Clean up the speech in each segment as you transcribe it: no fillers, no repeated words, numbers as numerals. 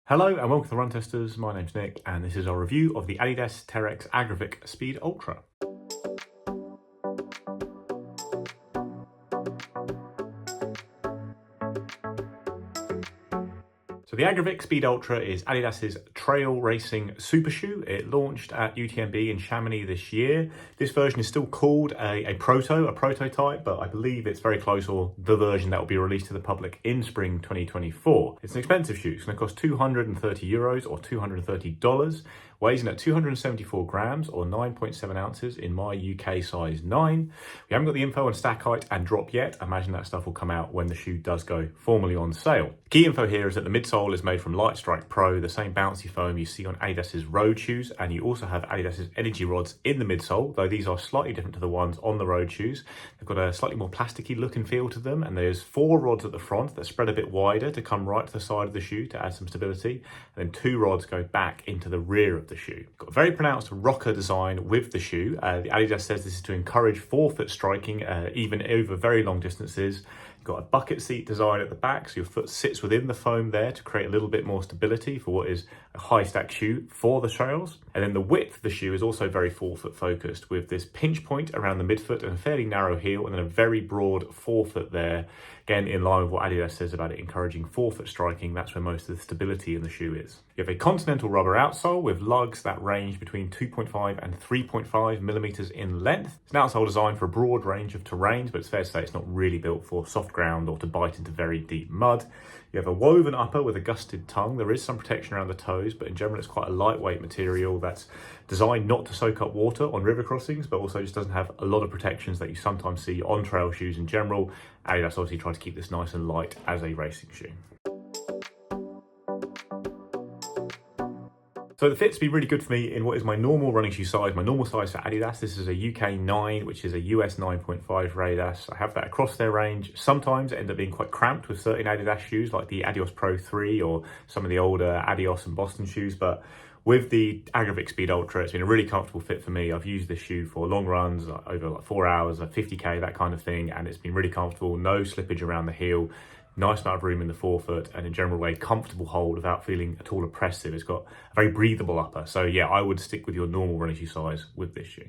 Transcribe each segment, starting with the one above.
Hello and welcome to the Run Testers. My name's Nick and this is our review of the Adidas Terrex Agravic Speed Ultra. So the Agravic Speed Ultra is Adidas's trail racing super shoe. It launched at UTMB in Chamonix this year. This version is still called a prototype, but I believe it's very close or the version that will be released to the public in spring 2024. It's an expensive shoe. It's going to cost €230 or $230. Weighs in at 274 grams or 9.7 ounces in my UK size 9. We haven't got the info on stack height and drop yet. I imagine that stuff will come out when the shoe does go formally on sale. Key info here is that the midsole is made from Lightstrike Pro, the same bouncy foam you see on Adidas's road shoes, and you also have Adidas's EnergyRods in the midsole, though these are slightly different to the ones on the road shoes. They've got a slightly more plasticky look and feel to them, and there's 4 rods at the front that spread a bit wider to come right to the side of the shoe to add some stability, and then 2 rods go back into the rear of the shoe. Got a very pronounced rocker design with the shoe. The Adidas says this is to encourage forefoot striking even over very long distances. Got a bucket seat design at the back, so your foot sits within the foam there to create a little bit more stability for what is a high stack shoe for the trails. And then the width of the shoe is also very forefoot focused, with this pinch point around the midfoot and a fairly narrow heel, and then a very broad forefoot there. Again, in line with what Adidas says about it encouraging forefoot striking, that's where most of the stability in the shoe is. You have a continental rubber outsole with lugs that range between 2.5 and 3.5 millimeters in length. It's an outsole designed for a broad range of terrains, but it's fair to say it's not really built for soft ground or to bite into very deep mud. You have a woven upper with a gusted tongue. There is some protection around the toes, but in general it's quite a lightweight material that's designed not to soak up water on river crossings, but also just doesn't have a lot of protections that you sometimes see on trail shoes in general. Adidas obviously tried to keep this nice and light as a racing shoe. So the fit's been really good for me in what is my normal running shoe size, my normal size for Adidas. This is a UK 9, which is a US 9.5 for Adidas. I have that across their range. Sometimes it ends up being quite cramped with certain Adidas shoes, like the Adios Pro 3 or some of the older Adios and Boston shoes. But with the Agravic Speed Ultra, it's been a really comfortable fit for me. I've used this shoe for long runs, over like 4 hours, 50K, that kind of thing. And it's been really comfortable, no slippage around the heel. Nice amount of room in the forefoot, and in general a comfortable hold without feeling at all oppressive. It's got a very breathable upper. So yeah, I would stick with your normal running shoe size with this shoe.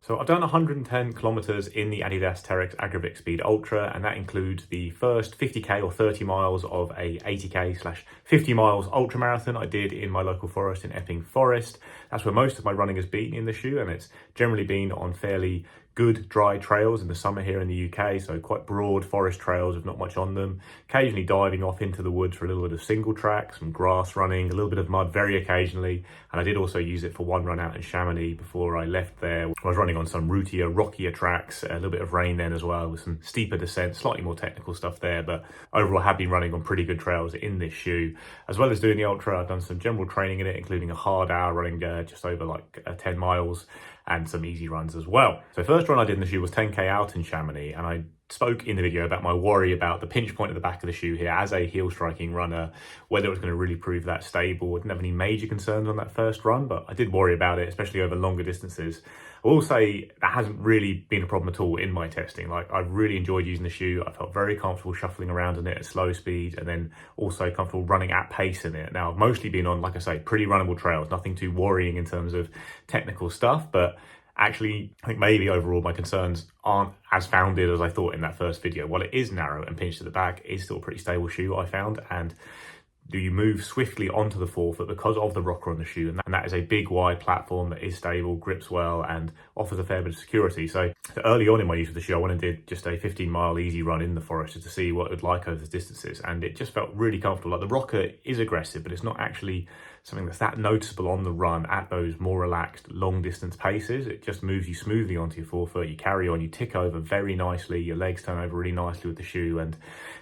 So I've done 110 kilometers in the Adidas Terrex Agravic Speed Ultra, and that includes the first 50K or 30 miles of a 80K/50 miles ultra marathon I did in my local forest in Epping Forest. That's where most of my running has been in the shoe, and it's generally been on fairly good dry trails in the summer here in the UK, so quite broad forest trails with not much on them. Occasionally diving off into the woods for a little bit of single track, some grass running, a little bit of mud very occasionally, and I did also use it for one run out in Chamonix before I left there. I was running on some rootier, rockier tracks, a little bit of rain then as well, with some steeper descent, slightly more technical stuff there, but overall I have been running on pretty good trails in this shoe. As well as doing the Ultra, I've done some general training in it, including a hard hour running just over like 10 miles, and some easy runs as well. So first run I did in the shoe was 10K out in Chamonix, and I spoke in the video about my worry about the pinch point at the back of the shoe here as a heel striking runner, whether it was going to really prove that stable. I didn't have any major concerns on that first run, but I did worry about it, especially over longer distances. I will say that hasn't really been a problem at all in my testing. Like, I've really enjoyed using the shoe. I felt very comfortable shuffling around in it at slow speed, and then also comfortable running at pace in it. Now, I've mostly been on, like I say, pretty runnable trails, nothing too worrying in terms of technical stuff, but actually, I think maybe overall my concerns aren't as founded as I thought in that first video. While it is narrow and pinched at the back, it's still a pretty stable shoe, I found, and you move swiftly onto the forefoot because of the rocker on the shoe, and that is a big wide platform that is stable, grips well, and offers a fair bit of security. So early on in my use of the shoe, I went and did just a 15-mile easy run in the forest just to see what it would like over the distances, and it just felt really comfortable. Like, the rocker is aggressive, but it's not actually something that's that noticeable on the run at those more relaxed long distance paces. It just moves you smoothly onto your forefoot, you carry on, you tick over very nicely, your legs turn over really nicely with the shoe, and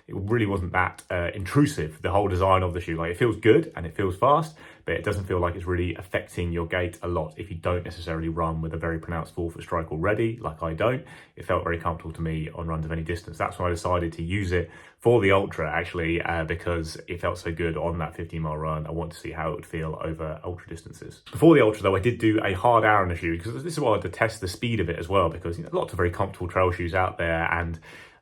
it really wasn't that intrusive, the whole design of the shoe. Like, it feels good and it feels fast, but it doesn't feel like it's really affecting your gait a lot if you don't necessarily run with a very pronounced forefoot strike already, like I don't. It felt very comfortable to me on runs of any distance. That's why I decided to use it for the Ultra, actually, because it felt so good on that 15-mile run. I want to see how it would feel over ultra distances. Before the Ultra, though, I did do a hard hour in the shoe, because this is why I had to test the speed of it as well, because, you know, lots of very comfortable trail shoes out there, and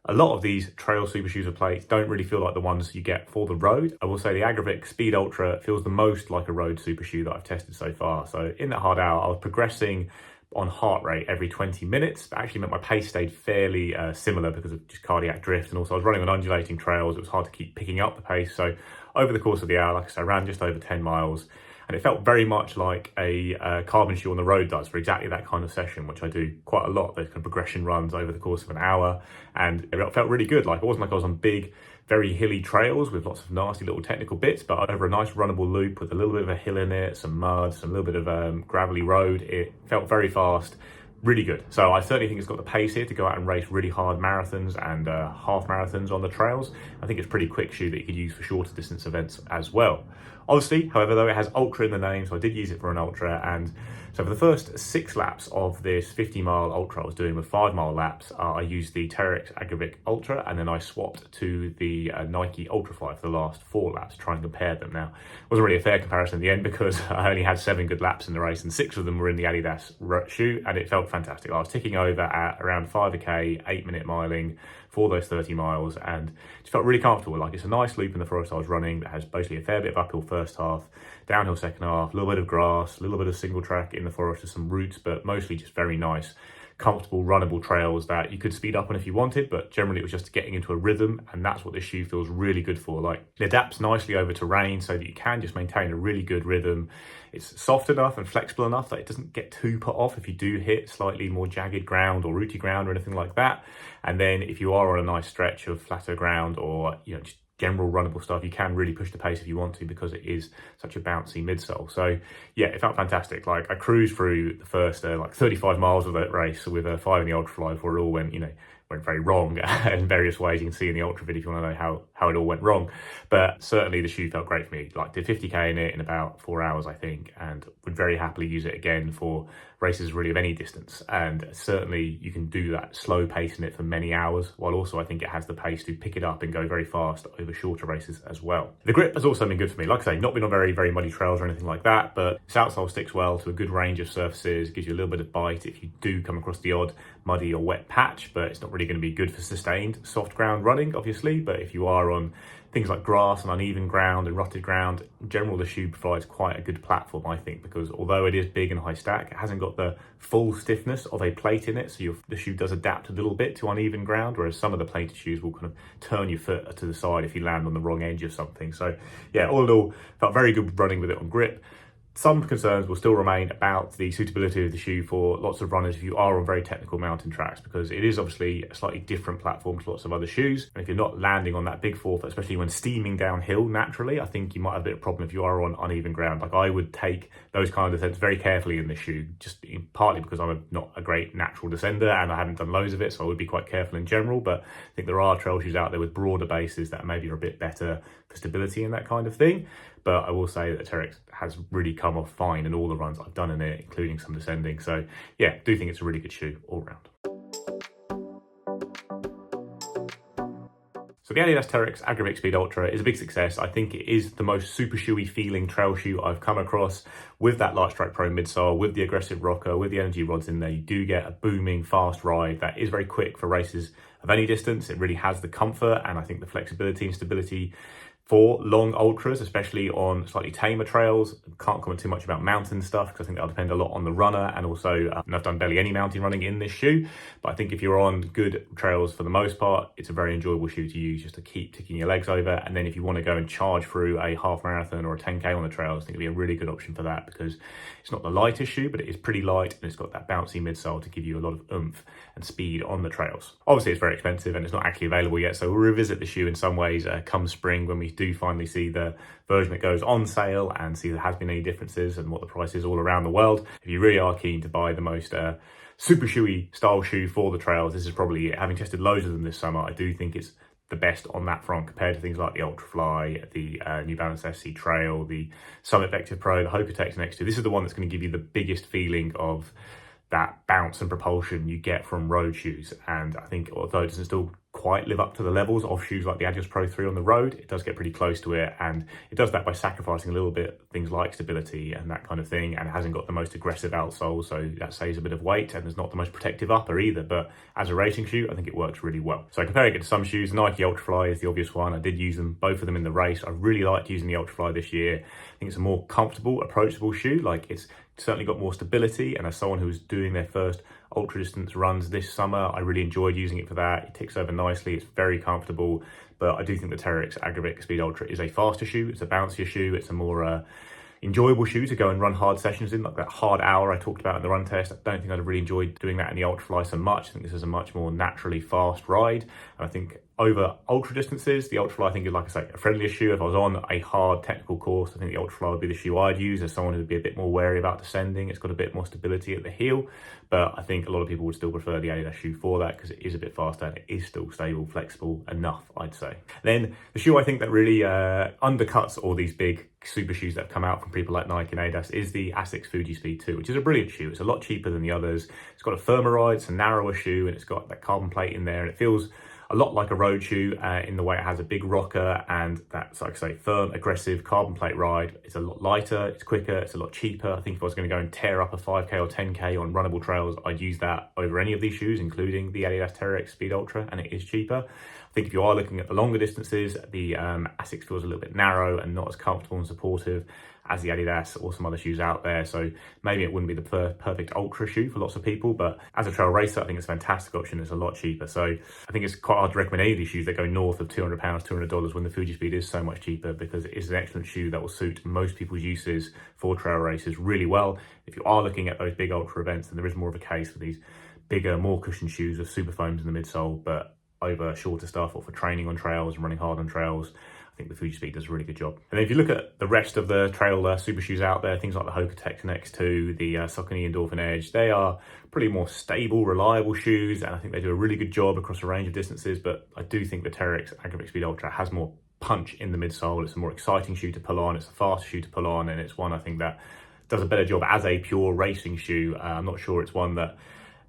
A lot of these trail super shoes with plates don't really feel like the ones you get for the road. I will say the Agravic Speed Ultra feels the most like a road super shoe that I've tested so far. So in that hard hour, I was progressing on heart rate every 20 minutes. That actually meant my pace stayed fairly similar because of just cardiac drift, and also I was running on undulating trails. It was hard to keep picking up the pace. So over the course of the hour, like I said, I ran just over 10 miles, and it felt very much like a carbon shoe on the road does for exactly that kind of session, which I do quite a lot, those kind of progression runs over the course of an hour. And it felt really good. Like, it wasn't like I was on big, very hilly trails with lots of nasty little technical bits, but over a nice runnable loop with a little bit of a hill in it, some mud, some little bit of gravelly road. It felt very fast, really good. So I certainly think it's got the pace here to go out and race really hard marathons and half marathons on the trails. I think it's a pretty quick shoe that you could use for shorter distance events as well. Obviously, however, though, it has Ultra in the name, so I did use it for an Ultra. And so for the first 6 laps of this 50-mile Ultra I was doing with 5-mile laps, I used the Terrex Agravic Ultra, and then I swapped to the Nike Ultrafly for the last 4 laps to try and compare them. Now, it wasn't really a fair comparison in the end because I only had 7 good laps in the race, and 6 of them were in the Adidas shoe, and it felt fantastic. I was ticking over at around 5 a k, 8-minute miling for those 30 miles, and just felt really comfortable. Like, it's a nice loop in the forest I was running that has basically a fair bit of uphill first half, downhill second half, a little bit of grass, a little bit of single track in the forest with some roots, but mostly just very nice, comfortable, runnable trails that you could speed up on if you wanted, but generally it was just getting into a rhythm, and that's what this shoe feels really good for. Like, it adapts nicely over terrain so that you can just maintain a really good rhythm. It's soft enough and flexible enough that it doesn't get too put off if you do hit slightly more jagged ground or rooty ground or anything like that. And then if you are on a nice stretch of flatter ground or, you know, just general runnable stuff, you can really push the pace if you want to because it is such a bouncy midsole. So yeah, it felt fantastic. Like, I cruised through the first like 35 miles of that race with a 5 in the Ultrafly before it all went, went very wrong in various ways. You can see in the Ultra video if you want to know how it all went wrong. But certainly the shoe felt great for me. Like, did 50k in it in about 4 hours, I think, and would very happily use it again for races really of any distance. And certainly you can do that slow pace in it for many hours, while also I think it has the pace to pick it up and go very fast over shorter races as well. The grip has also been good for me. Like I say, not been on very, very muddy trails or anything like that, but this outsole sticks well to a good range of surfaces, gives you a little bit of bite if you do come across the odd muddy or wet patch, but it's not really going to be good for sustained soft ground running, obviously. But if you are on things like grass and uneven ground and rutted ground, in general, the shoe provides quite a good platform, I think, because although it is big and high stack, it hasn't got the full stiffness of a plate in it. So the shoe does adapt a little bit to uneven ground, whereas some of the plated shoes will kind of turn your foot to the side if you land on the wrong edge of something. So yeah, all in all, felt very good running with it on grip. Some concerns will still remain about the suitability of the shoe for lots of runners if you are on very technical mountain tracks, because it is obviously a slightly different platform to lots of other shoes. And if you're not landing on that big forefoot, especially when steaming downhill naturally, I think you might have a bit of a problem if you are on uneven ground. Like, I would take those kind of descents very carefully in this shoe, just partly because I'm not a great natural descender and I haven't done loads of it, so I would be quite careful in general. But I think there are trail shoes out there with broader bases that maybe are a bit better for stability and that kind of thing. But I will say that the Terrex has really come off fine in all the runs I've done in it, including some descending. So yeah, do think it's a really good shoe all round. So the Adidas Terrex Agravic Speed Ultra is a big success. I think it is the most super shoey feeling trail shoe I've come across, with that Lightstrike Pro midsole, with the aggressive rocker, with the EnergyRods in there. You do get a booming fast ride that is very quick for races of any distance. It really has the comfort and I think the flexibility and stability for long ultras, especially on slightly tamer trails. Can't comment too much about mountain stuff because I think that'll depend a lot on the runner, and also I've done barely any mountain running in this shoe, but I think if you're on good trails for the most part, it's a very enjoyable shoe to use just to keep ticking your legs over. And then if you want to go and charge through a half marathon or a 10k on the trails, I think it'll be a really good option for that, because it's not the lightest shoe, but it is pretty light and it's got that bouncy midsole to give you a lot of oomph and speed on the trails. Obviously it's very expensive and it's not actually available yet, so we'll revisit the shoe in some ways come spring, when we do finally see the version that goes on sale and see if there has been any differences and what the price is all around the world. If you really are keen to buy the most super shoey style shoe for the trails, this is probably it. Having tested loads of them this summer, I do think it's the best on that front compared to things like the Ultrafly, the New Balance SC Trail, the Summit Vector Pro, the Hokatex next to. This is the one that's going to give you the biggest feeling of that bounce and propulsion you get from road shoes. And I think although it doesn't still quite quite live up to the levels of shoes like the Adidas Pro 3 on the road. It does get pretty close to it, and it does that by sacrificing a little bit things like stability and that kind of thing, and it hasn't got the most aggressive outsole, so that saves a bit of weight, and there's not the most protective upper either. But as a racing shoe, I think it works really well. So comparing it to some shoes, Nike Ultrafly is the obvious one. I did use them, both of them in the race. I really liked using the Ultrafly this year. I think it's a more comfortable, approachable shoe. Like, it's certainly got more stability, and as someone who was doing their first ultra distance runs this summer, I really enjoyed using it for that. It ticks over nicely, it's very comfortable, but I do think the Terrex Agravic Speed Ultra is a faster shoe, it's a bouncier shoe, it's a more enjoyable shoe to go and run hard sessions in, like that hard hour I talked about in the run test. I don't think I'd really enjoyed doing that in the Ultrafly so much. I think this is a much more naturally fast ride, and I think over ultra distances, the Ultrafly I think is, like I say, a friendlier shoe. If I was on a hard technical course, I think the Ultrafly would be the shoe I'd use as someone who would be a bit more wary about descending. It's got a bit more stability at the heel, but I think a lot of people would still prefer the Adidas shoe for that because it is a bit faster and it is still stable, flexible enough, I'd say. Then the shoe I think that really undercuts all these big super shoes that have come out from people like Nike and Adidas is the Asics Fuji Speed 2, which is a brilliant shoe. It's a lot cheaper than the others. It's got a firmer ride, it's a narrower shoe, and it's got that carbon plate in there, and it feels a lot like a road shoe in the way it has a big rocker and that's, like I say, firm, aggressive carbon plate ride. It's a lot lighter, it's quicker, it's a lot cheaper. I think if I was going to go and tear up a 5K or 10K on runnable trails, I'd use that over any of these shoes, including the Adidas Terrex Speed Ultra, and it is cheaper. I think if you are looking at the longer distances, the Asics feels a little bit narrow and not as comfortable and supportive as the Adidas or some other shoes out there. So maybe it wouldn't be the perfect ultra shoe for lots of people, but as a trail racer, I think it's a fantastic option. It's a lot cheaper. So I think it's quite hard to recommend any of these shoes that go north of £200, $200 when the Fuji Speed is so much cheaper, because it is an excellent shoe that will suit most people's uses for trail races really well. If you are looking at those big ultra events, then there is more of a case for these bigger, more cushioned shoes with super foams in the midsole, but over shorter stuff or for training on trails and running hard on trails, I think the Fuji Speed does a really good job. And then if you look at the rest of the trail super shoes out there, things like the Hoka Tecton X2, the Saucony Endorphin Edge, they are pretty more stable, reliable shoes, and I think they do a really good job across a range of distances. But I do think the Terrex Agravic Speed Ultra has more punch in the midsole. It's a more exciting shoe to pull on, it's a faster shoe to pull on, and it's one I think that does a better job as a pure racing shoe. I'm not sure it's one that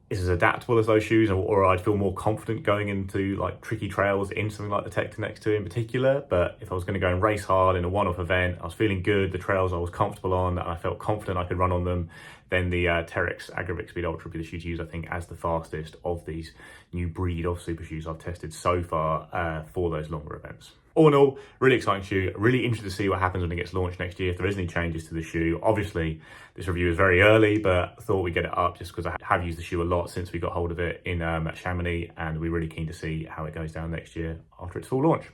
is as adaptable as those shoes, or I'd feel more confident going into like tricky trails in something like the Tecton X2 in particular. But if I was going to go and race hard in a one-off event, I was feeling good, the trails I was comfortable on, and I felt confident I could run on them, then the Terrex Agravic Speed Ultra would be the shoe to use, I think, as the fastest of these new breed of super shoes I've tested so far for those longer events. All in all, really exciting shoe. Really interested to see what happens when it gets launched next year, if there is any changes to the shoe. Obviously, this review is very early, but I thought we'd get it up just because I have used the shoe a lot since we got hold of it in Chamonix, and we're really keen to see how it goes down next year after its full launch.